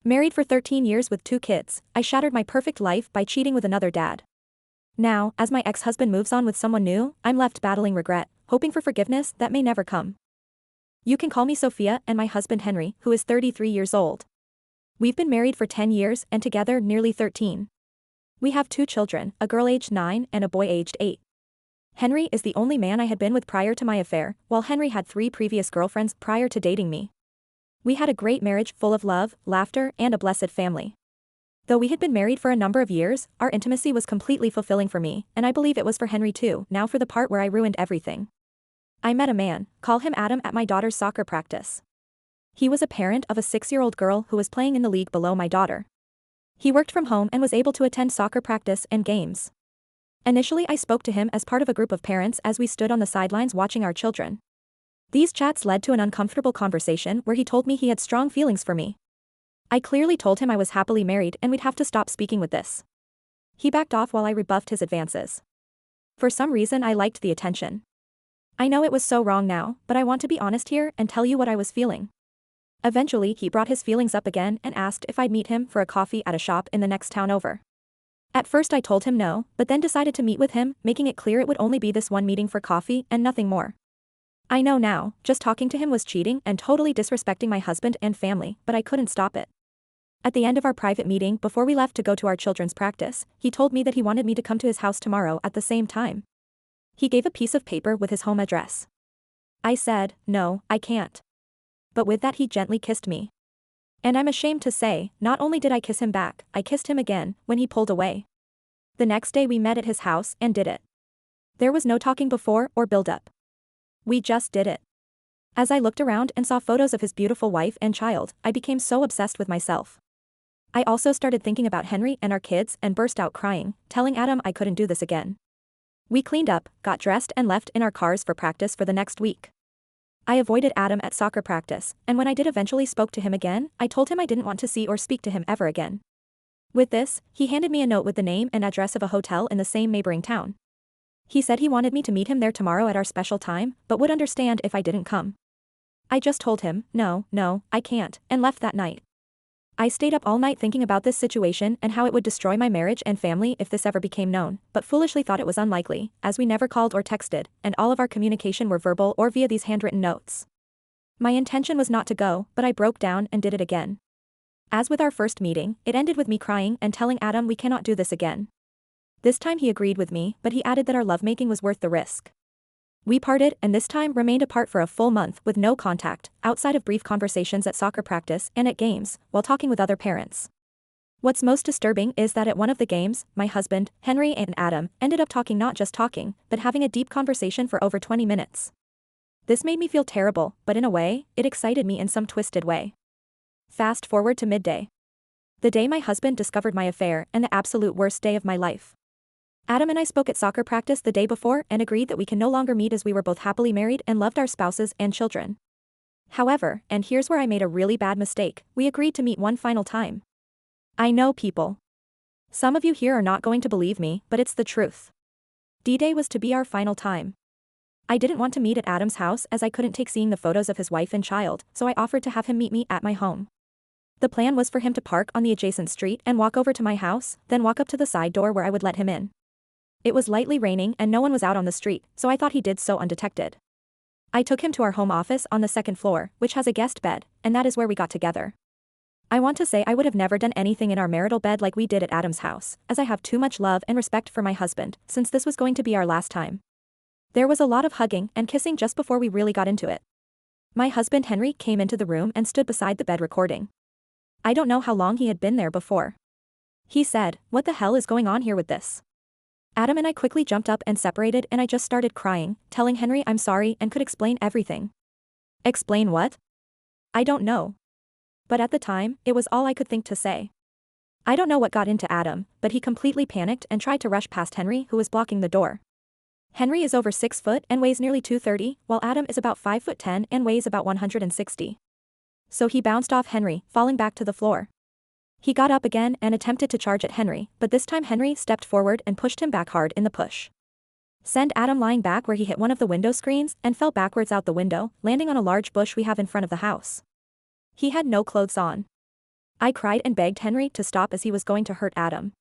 Married for 13 years with 2 kids, I shattered my perfect life by cheating with another dad. Now, as my ex-husband moves on with someone new, I'm left battling regret, hoping for forgiveness that may never come. You can call me Sophia and my husband Henry, who is 33 years old. We've been married for 10 years and together nearly 13. We have 2 children, a girl aged 9 and a boy aged 8. Henry is the only man I had been with prior to my affair, while Henry had 3 previous girlfriends prior to dating me. We had a great marriage full of love, laughter, and a blessed family. Though we had been married for a number of years, our intimacy was completely fulfilling for me, and I believe it was for Henry too. Now for the part where I ruined everything. I met a man, call him Adam, at my daughter's soccer practice. He was a parent of a 6-year-old girl who was playing in the league below my daughter. He worked from home and was able to attend soccer practice and games. Initially I spoke to him as part of a group of parents as we stood on the sidelines watching our children. These chats led to an uncomfortable conversation where he told me he had strong feelings for me. I clearly told him I was happily married and we'd have to stop speaking with this. He backed off while I rebuffed his advances. For some reason I liked the attention. I know it was so wrong now, but I want to be honest here and tell you what I was feeling. Eventually he brought his feelings up again and asked if I'd meet him for a coffee at a shop in the next town over. At first I told him no, but then decided to meet with him, making it clear it would only be this one meeting for coffee and nothing more. I know now, just talking to him was cheating and totally disrespecting my husband and family, but I couldn't stop it. At the end of our private meeting before we left to go to our children's practice, he told me that he wanted me to come to his house tomorrow at the same time. He gave a piece of paper with his home address. I said, no, I can't. But with that he gently kissed me. And I'm ashamed to say, not only did I kiss him back, I kissed him again, when he pulled away. The next day we met at his house and did it. There was no talking before or build-up. We just did it. As I looked around and saw photos of his beautiful wife and child, I became so obsessed with myself. I also started thinking about Henry and our kids and burst out crying, telling Adam I couldn't do this again. We cleaned up, got dressed and left in our cars for practice for the next week. I avoided Adam at soccer practice, and when I did eventually spoke to him again, I told him I didn't want to see or speak to him ever again. With this, he handed me a note with the name and address of a hotel in the same neighboring town. He said he wanted me to meet him there tomorrow at our special time, but would understand if I didn't come. I just told him, no, I can't, and left that night. I stayed up all night thinking about this situation and how it would destroy my marriage and family if this ever became known, but foolishly thought it was unlikely, as we never called or texted, and all of our communication were verbal or via these handwritten notes. My intention was not to go, but I broke down and did it again. As with our first meeting, it ended with me crying and telling Adam we cannot do this again. This time he agreed with me, but he added that our lovemaking was worth the risk. We parted and this time remained apart for a full month with no contact, outside of brief conversations at soccer practice and at games, while talking with other parents. What's most disturbing is that at one of the games, my husband, Henry and Adam, ended up talking, not just talking, but having a deep conversation for over 20 minutes. This made me feel terrible, but in a way, it excited me in some twisted way. Fast forward to midday. The day my husband discovered my affair and the absolute worst day of my life. Adam and I spoke at soccer practice the day before and agreed that we can no longer meet as we were both happily married and loved our spouses and children. However, and here's where I made a really bad mistake, we agreed to meet one final time. I know, people. Some of you here are not going to believe me, but it's the truth. D-Day was to be our final time. I didn't want to meet at Adam's house as I couldn't take seeing the photos of his wife and child, so I offered to have him meet me at my home. The plan was for him to park on the adjacent street and walk over to my house, then walk up to the side door where I would let him in. It was lightly raining and no one was out on the street, so I thought he did so undetected. I took him to our home office on the 2nd floor, which has a guest bed, and that is where we got together. I want to say I would have never done anything in our marital bed like we did at Adam's house, as I have too much love and respect for my husband, since this was going to be our last time. There was a lot of hugging and kissing just before we really got into it. My husband Henry came into the room and stood beside the bed recording. I don't know how long he had been there before. He said, "What the hell is going on here with this?" Adam and I quickly jumped up and separated and I just started crying, telling Henry I'm sorry and could explain everything. Explain what? I don't know. But at the time, it was all I could think to say. I don't know what got into Adam, but he completely panicked and tried to rush past Henry, who was blocking the door. Henry is over 6 foot and weighs nearly 230, while Adam is about 5'10" and weighs about 160. So he bounced off Henry, falling back to the floor. He got up again and attempted to charge at Henry, but this time Henry stepped forward and pushed him back hard in the push. Send Adam lying back where he hit one of the window screens and fell backwards out the window, landing on a large bush we have in front of the house. He had no clothes on. I cried and begged Henry to stop as he was going to hurt Adam.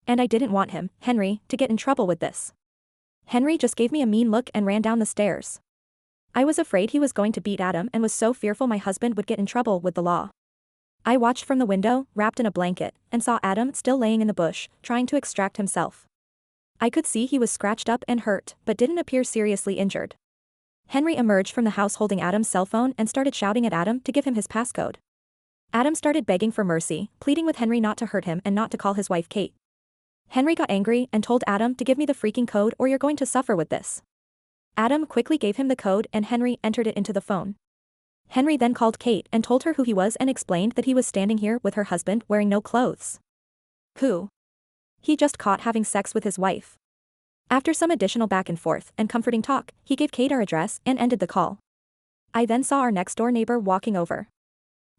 And I didn't want him, Henry, to get in trouble with this. Henry just gave me a mean look and ran down the stairs. I was afraid he was going to beat Adam and was so fearful my husband would get in trouble with the law. I watched from the window, wrapped in a blanket, and saw Adam still laying in the bush, trying to extract himself. I could see he was scratched up and hurt, but didn't appear seriously injured. Henry emerged from the house holding Adam's cell phone and started shouting at Adam to give him his passcode. Adam started begging for mercy, pleading with Henry not to hurt him and not to call his wife Kate. Henry got angry and told Adam to give me the freaking code or you're going to suffer with this. Adam quickly gave him the code and Henry entered it into the phone. Henry then called Kate and told her who he was and explained that he was standing here with her husband wearing no clothes. Who? He just caught having sex with his wife. After some additional back and forth and comforting talk, he gave Kate our address and ended the call. I then saw our next door neighbor walking over.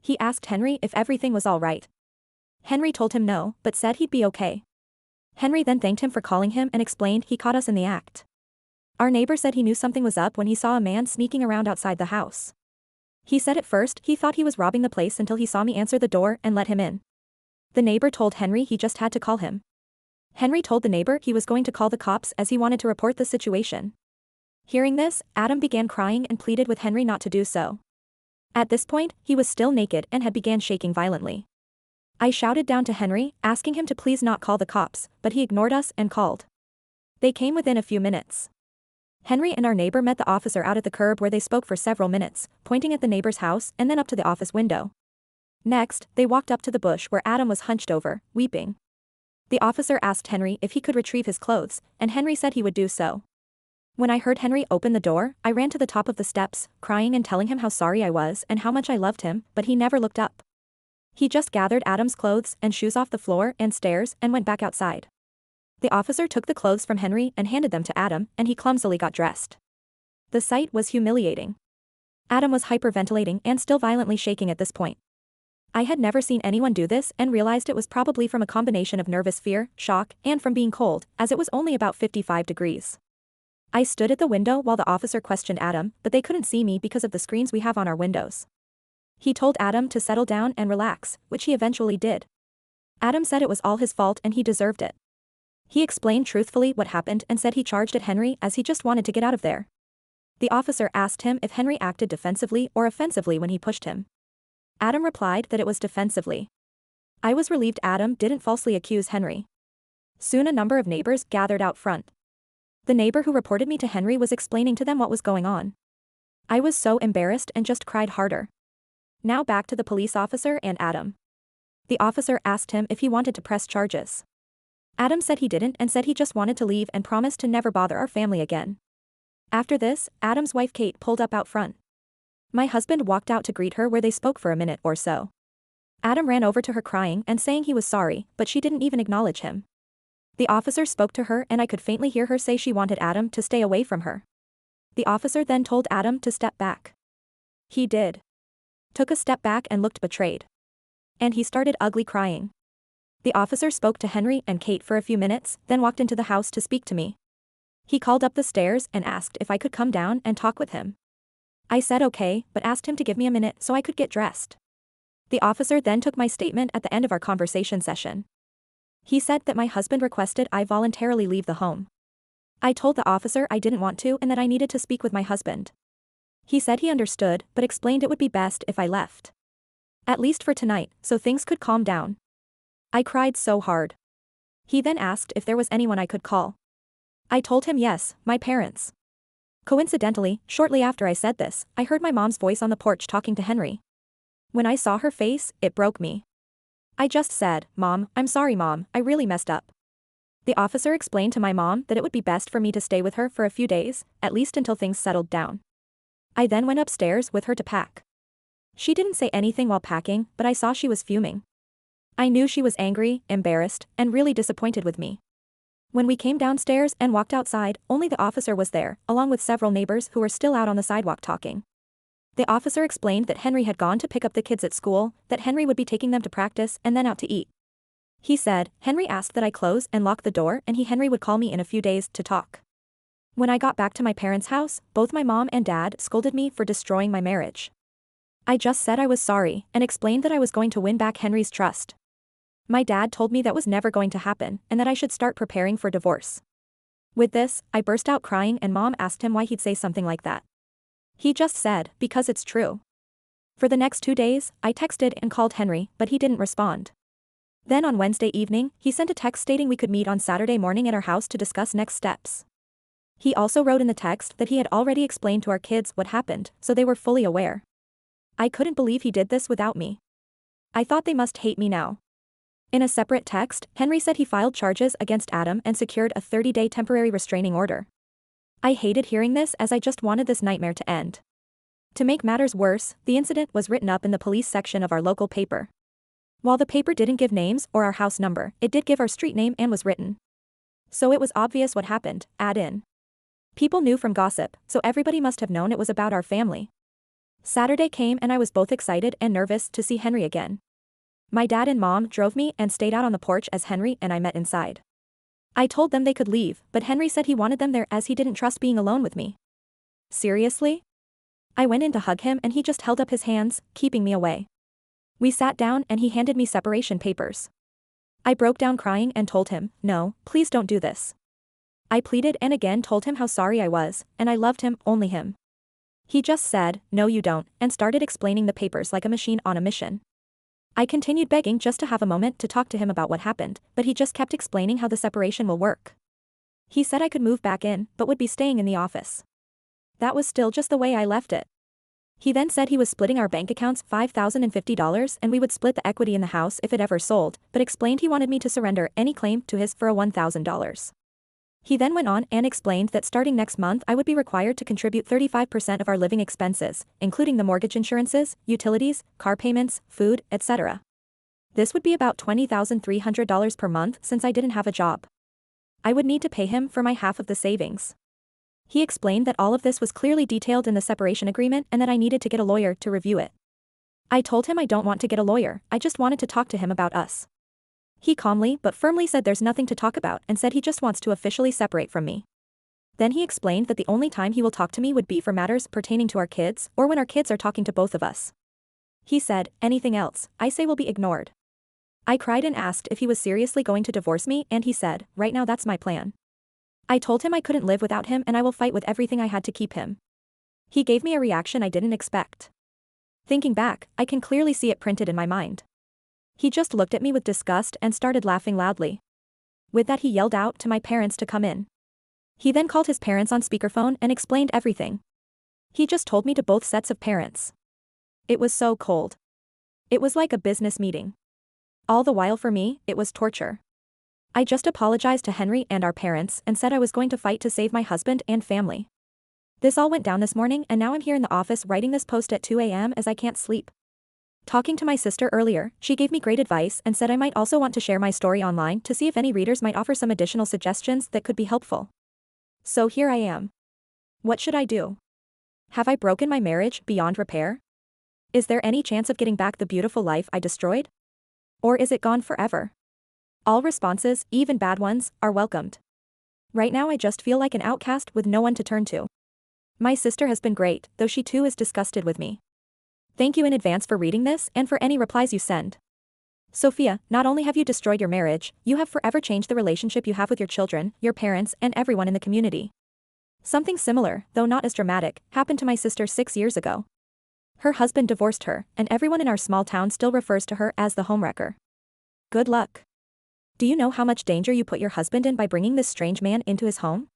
He asked Henry if everything was all right. Henry told him no, but said he'd be okay. Henry then thanked him for calling him and explained he caught us in the act. Our neighbor said he knew something was up when he saw a man sneaking around outside the house. He said at first he thought he was robbing the place until he saw me answer the door and let him in. The neighbor told Henry he just had to call him. Henry told the neighbor he was going to call the cops as he wanted to report the situation. Hearing this, Adam began crying and pleaded with Henry not to do so. At this point, he was still naked and had began shaking violently. I shouted down to Henry, asking him to please not call the cops, but he ignored us and called. They came within a few minutes. Henry and our neighbor met the officer out at the curb where they spoke for several minutes, pointing at the neighbor's house and then up to the office window. Next, they walked up to the bush where Adam was hunched over, weeping. The officer asked Henry if he could retrieve his clothes, and Henry said he would do so. When I heard Henry open the door, I ran to the top of the steps, crying and telling him how sorry I was and how much I loved him, but he never looked up. He just gathered Adam's clothes and shoes off the floor and stairs and went back outside. The officer took the clothes from Henry and handed them to Adam, and he clumsily got dressed. The sight was humiliating. Adam was hyperventilating and still violently shaking at this point. I had never seen anyone do this and realized it was probably from a combination of nervous fear, shock, and from being cold, as it was only about 55 degrees. I stood at the window while the officer questioned Adam, but they couldn't see me because of the screens we have on our windows. He told Adam to settle down and relax, which he eventually did. Adam said it was all his fault and he deserved it. He explained truthfully what happened and said he charged at Henry as he just wanted to get out of there. The officer asked him if Henry acted defensively or offensively when he pushed him. Adam replied that it was defensively. I was relieved Adam didn't falsely accuse Henry. Soon a number of neighbors gathered out front. The neighbor who reported me to Henry was explaining to them what was going on. I was so embarrassed and just cried harder. Now back to the police officer and Adam. The officer asked him if he wanted to press charges. Adam said he didn't and said he just wanted to leave and promised to never bother our family again. After this, Adam's wife Kate pulled up out front. My husband walked out to greet her where they spoke for a minute or so. Adam ran over to her crying and saying he was sorry, but she didn't even acknowledge him. The officer spoke to her and I could faintly hear her say she wanted Adam to stay away from her. The officer then told Adam to step back. He did. Took a step back and looked betrayed. And he started ugly crying. The officer spoke to Henry and Kate for a few minutes, then walked into the house to speak to me. He called up the stairs and asked if I could come down and talk with him. I said okay, but asked him to give me a minute so I could get dressed. The officer then took my statement at the end of our conversation session. He said that my husband requested I voluntarily leave the home. I told the officer I didn't want to and that I needed to speak with my husband. He said he understood, but explained it would be best if I left. At least for tonight, so things could calm down. I cried so hard. He then asked if there was anyone I could call. I told him yes, my parents. Coincidentally, shortly after I said this, I heard my mom's voice on the porch talking to Henry. When I saw her face, it broke me. I just said, "Mom, I'm sorry Mom, I really messed up." The officer explained to my mom that it would be best for me to stay with her for a few days, at least until things settled down. I then went upstairs with her to pack. She didn't say anything while packing, but I saw she was fuming. I knew she was angry, embarrassed, and really disappointed with me. When we came downstairs and walked outside, only the officer was there, along with several neighbors who were still out on the sidewalk talking. The officer explained that Henry had gone to pick up the kids at school, that Henry would be taking them to practice and then out to eat. He said, Henry asked that I close and lock the door and Henry would call me in a few days to talk. When I got back to my parents' house, both my mom and dad scolded me for destroying my marriage. I just said I was sorry and explained that I was going to win back Henry's trust. My dad told me that was never going to happen and that I should start preparing for divorce. With this, I burst out crying and Mom asked him why he'd say something like that. He just said, because it's true. For the next 2 days, I texted and called Henry, but he didn't respond. Then on Wednesday evening, he sent a text stating we could meet on Saturday morning at our house to discuss next steps. He also wrote in the text that he had already explained to our kids what happened, so they were fully aware. I couldn't believe he did this without me. I thought they must hate me now. In a separate text, Henry said he filed charges against Adam and secured a 30-day temporary restraining order. I hated hearing this as I just wanted this nightmare to end. To make matters worse, the incident was written up in the police section of our local paper. While the paper didn't give names or our house number, it did give our street name and was written. So it was obvious what happened, add in. People knew from gossip, so everybody must have known it was about our family. Saturday came and I was both excited and nervous to see Henry again. My dad and Mom drove me and stayed out on the porch as Henry and I met inside. I told them they could leave, but Henry said he wanted them there as he didn't trust being alone with me. Seriously? I went in to hug him and he just held up his hands, keeping me away. We sat down and he handed me separation papers. I broke down crying and told him, no, please don't do this. I pleaded and again told him how sorry I was, and I loved him, only him. He just said, no you don't, and started explaining the papers like a machine on a mission. I continued begging just to have a moment to talk to him about what happened, but he just kept explaining how the separation will work. He said I could move back in, but would be staying in the office. That was still just the way I left it. He then said he was splitting our bank accounts $5,050 and we would split the equity in the house if it ever sold, but explained he wanted me to surrender any claim to his for a $1,000. He then went on and explained that starting next month I would be required to contribute 35% of our living expenses, including the mortgage insurances, utilities, car payments, food, etc. This would be about $20,300 per month since I didn't have a job. I would need to pay him for my half of the savings. He explained that all of this was clearly detailed in the separation agreement and that I needed to get a lawyer to review it. I told him I don't want to get a lawyer, I just wanted to talk to him about us. He calmly but firmly said there's nothing to talk about and said he just wants to officially separate from me. Then he explained that the only time he will talk to me would be for matters pertaining to our kids or when our kids are talking to both of us. He said, anything else, I say will be ignored. I cried and asked if he was seriously going to divorce me and he said, right now that's my plan. I told him I couldn't live without him and I will fight with everything I had to keep him. He gave me a reaction I didn't expect. Thinking back, I can clearly see it printed in my mind. He just looked at me with disgust and started laughing loudly. With that he yelled out to my parents to come in. He then called his parents on speakerphone and explained everything. He just told me to both sets of parents. It was so cold. It was like a business meeting. All the while for me, it was torture. I just apologized to Henry and our parents and said I was going to fight to save my husband and family. This all went down this morning and now I'm here in the office writing this post at 2 a.m. as I can't sleep. Talking to my sister earlier, she gave me great advice and said I might also want to share my story online to see if any readers might offer some additional suggestions that could be helpful. So here I am. What should I do? Have I broken my marriage beyond repair? Is there any chance of getting back the beautiful life I destroyed? Or is it gone forever? All responses, even bad ones, are welcomed. Right now I just feel like an outcast with no one to turn to. My sister has been great, though she too is disgusted with me. Thank you in advance for reading this and for any replies you send. Sophia, not only have you destroyed your marriage, you have forever changed the relationship you have with your children, your parents, and everyone in the community. Something similar, though not as dramatic, happened to my sister 6 years ago. Her husband divorced her, and everyone in our small town still refers to her as the homewrecker. Good luck. Do you know how much danger you put your husband in by bringing this strange man into his home?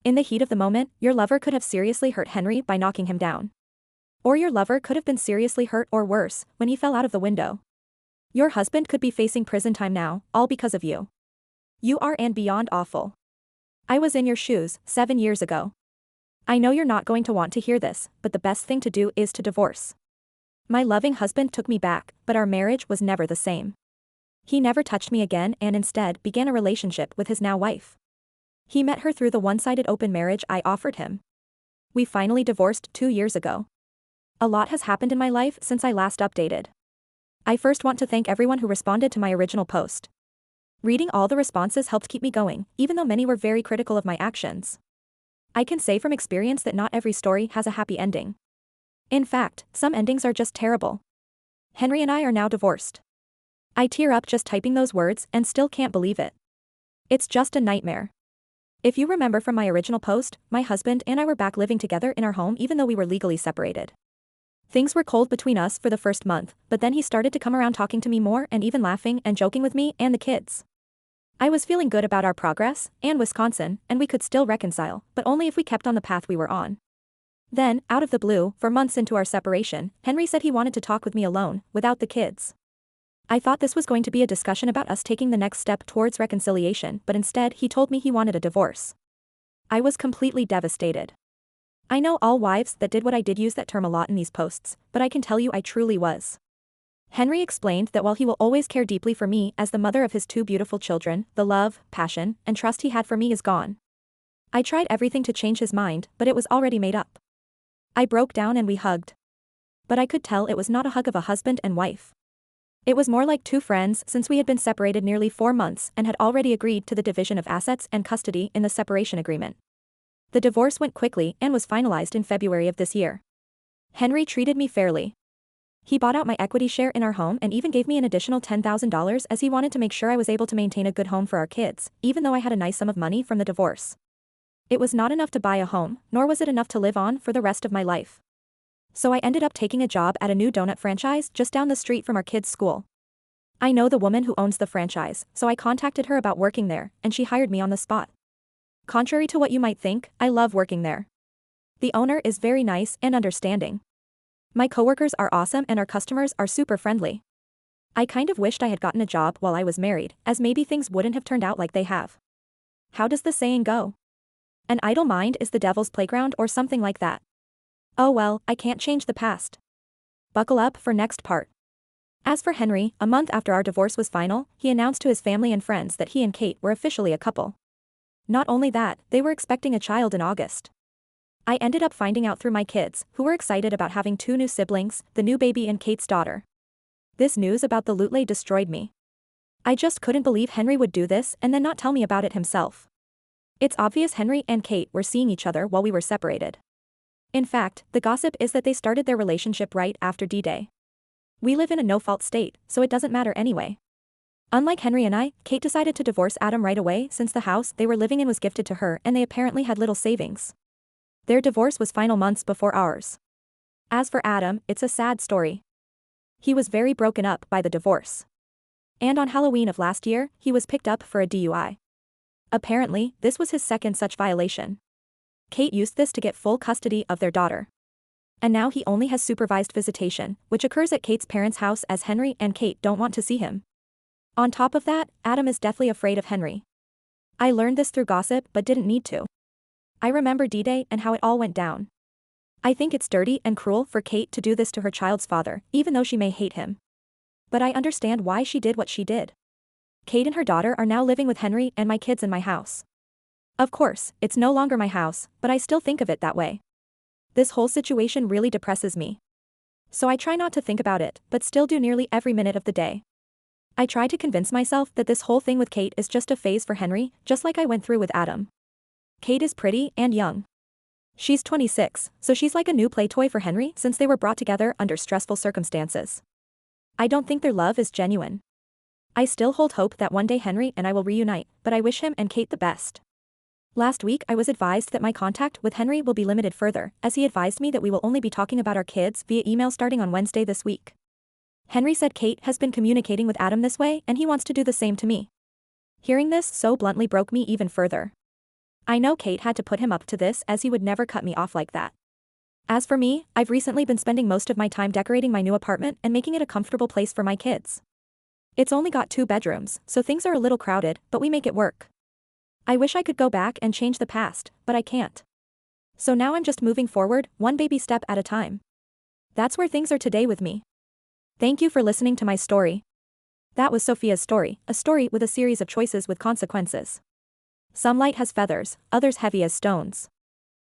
In the heat of the moment, your lover could have seriously hurt Henry by knocking him down. Or your lover could have been seriously hurt or worse, when he fell out of the window. Your husband could be facing prison time now, all because of you. You are and beyond awful. I was in your shoes, 7 years ago. I know you're not going to want to hear this, but the best thing to do is to divorce. My loving husband took me back, but our marriage was never the same. He never touched me again and instead began a relationship with his now wife. He met her through the one-sided open marriage I offered him. We finally divorced 2 years ago. A lot has happened in my life since I last updated. I first want to thank everyone who responded to my original post. Reading all the responses helped keep me going, even though many were very critical of my actions. I can say from experience that not every story has a happy ending. In fact, some endings are just terrible. Henry and I are now divorced. I tear up just typing those words and still can't believe it. It's just a nightmare. If you remember from my original post, my husband and I were back living together in our home even though we were legally separated. Things were cold between us for the first month, but then he started to come around talking to me more and even laughing and joking with me and the kids. I was feeling good about our progress, and Wisconsin, and we could still reconcile, but only if we kept on the path we were on. Then, out of the blue, for months into our separation, Henry said he wanted to talk with me alone, without the kids. I thought this was going to be a discussion about us taking the next step towards reconciliation, but instead he told me he wanted a divorce. I was completely devastated. I know all wives that did what I did use that term a lot in these posts, but I can tell you I truly was. Henry explained that while he will always care deeply for me as the mother of his two beautiful children, the love, passion, and trust he had for me is gone. I tried everything to change his mind, but it was already made up. I broke down and we hugged. But I could tell it was not a hug of a husband and wife. It was more like two friends since we had been separated nearly 4 months and had already agreed to the division of assets and custody in the separation agreement. The divorce went quickly and was finalized in February of this year. Henry treated me fairly. He bought out my equity share in our home and even gave me an additional $10,000 as he wanted to make sure I was able to maintain a good home for our kids, even though I had a nice sum of money from the divorce. It was not enough to buy a home, nor was it enough to live on for the rest of my life. So I ended up taking a job at a new donut franchise just down the street from our kids' school. I know the woman who owns the franchise, so I contacted her about working there, and she hired me on the spot. Contrary to what you might think, I love working there. The owner is very nice and understanding. My coworkers are awesome and our customers are super friendly. I kind of wished I had gotten a job while I was married, as maybe things wouldn't have turned out like they have. How does the saying go? An idle mind is the devil's playground or something like that. Oh well, I can't change the past. Buckle up for next part. As for Henry, a month after our divorce was final, he announced to his family and friends that he and Kate were officially a couple. Not only that, they were expecting a child in August. I ended up finding out through my kids, who were excited about having 2 new siblings, the new baby and Kate's daughter. This news about the Lutely destroyed me. I just couldn't believe Henry would do this and then not tell me about it himself. It's obvious Henry and Kate were seeing each other while we were separated. In fact, the gossip is that they started their relationship right after D-Day. We live in a no-fault state, so it doesn't matter anyway. Unlike Henry and I, Kate decided to divorce Adam right away since the house they were living in was gifted to her and they apparently had little savings. Their divorce was final months before ours. As for Adam, it's a sad story. He was very broken up by the divorce. And on Halloween of last year, he was picked up for a DUI. Apparently, this was his second such violation. Kate used this to get full custody of their daughter. And now he only has supervised visitation, which occurs at Kate's parents' house as Henry and Kate don't want to see him. On top of that, Adam is deathly afraid of Henry. I learned this through gossip but didn't need to. I remember D-Day and how it all went down. I think it's dirty and cruel for Kate to do this to her child's father, even though she may hate him. But I understand why she did what she did. Kate and her daughter are now living with Henry and my kids in my house. Of course, it's no longer my house, but I still think of it that way. This whole situation really depresses me. So I try not to think about it, but still do nearly every minute of the day. I try to convince myself that this whole thing with Kate is just a phase for Henry, just like I went through with Adam. Kate is pretty and young. She's 26, so she's like a new play toy for Henry since they were brought together under stressful circumstances. I don't think their love is genuine. I still hold hope that one day Henry and I will reunite, but I wish him and Kate the best. Last week I was advised that my contact with Henry will be limited further, as he advised me that we will only be talking about our kids via email starting on Wednesday this week. Henry said Kate has been communicating with Adam this way and he wants to do the same to me. Hearing this so bluntly broke me even further. I know Kate had to put him up to this as he would never cut me off like that. As for me, I've recently been spending most of my time decorating my new apartment and making it a comfortable place for my kids. It's only got 2 bedrooms, so things are a little crowded, but we make it work. I wish I could go back and change the past, but I can't. So now I'm just moving forward, one baby step at a time. That's where things are today with me. Thank you for listening to my story. That was Sophia's story, a story with a series of choices with consequences. Some light as feathers, others heavy as stones.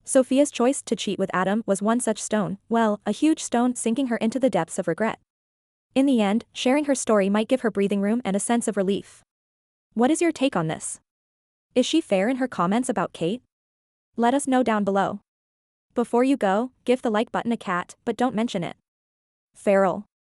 Sophia's choice to cheat with Adam was one such stone, well, a huge stone sinking her into the depths of regret. In the end, sharing her story might give her breathing room and a sense of relief. What is your take on this? Is she fair in her comments about Kate? Let us know down below. Before you go, give the like button a cat, but don't mention it. Feral.